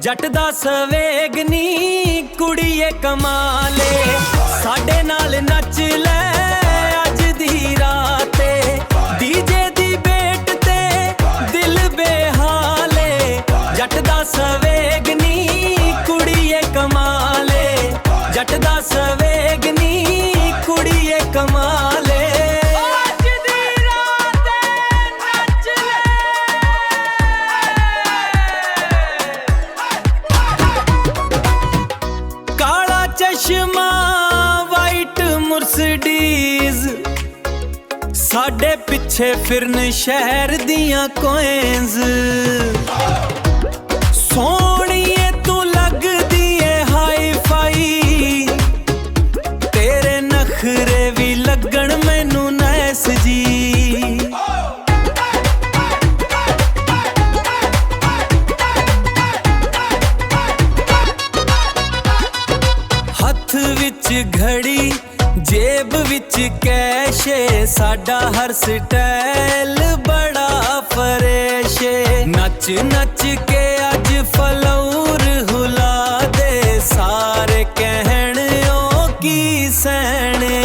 जट दा सवेग नी कुड़िए कमाले, साडे नाल नच ले अज दी राते। डीजे दी बेट ते दिल बेहाले, जट दा सवेग नी कुड़िए कमाले, जट दा सवेग नी कुड़िए कमाले। चश्मा वाइट मुर्सडीज, साडे पिछे फिरन शहर दियां कोइंस। सोहणीए तू लगदी है हाई फाई, तेरे नखरे भी लगन मैनू नैस जी। हथ विच घड़ी जेब विच कैशे, साडा हर स्टाइल बड़ा फ्रेश। नच नच के अज फलौर हुला दे, सारे कहण ओ की सैने।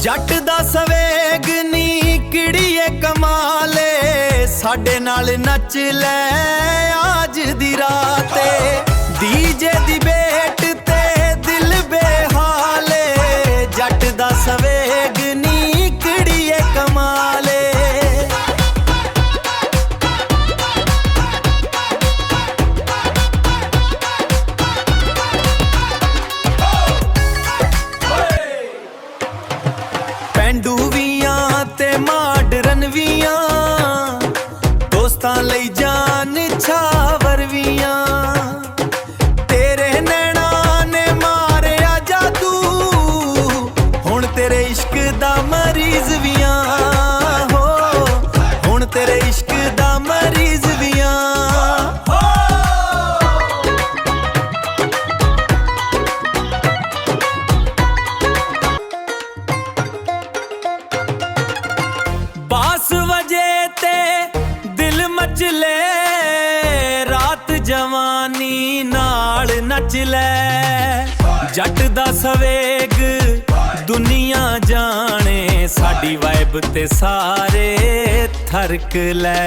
जट दा सवेग नी किड़िए कमाले, साडे नाल नच ले आज दी राते। डीजे दी बेट ते दिल बेहाले, जट दा सवेग नी किड़िए कमाले। पेंडू वियां ते माडरन वियां, दोस्तां लई जान छावर वियां। तेरे नैना ने मारिया जादू, हुण तेरे इश्क दा मरीज वियां हो, हुण तेरे इश्क दा मरीज वियां। बास वजे ते दिल मचले, रात जवानी नाल नच ले। जट दा सवेग दुनिया जाने, साडी वाइब ते सारे थरक ले।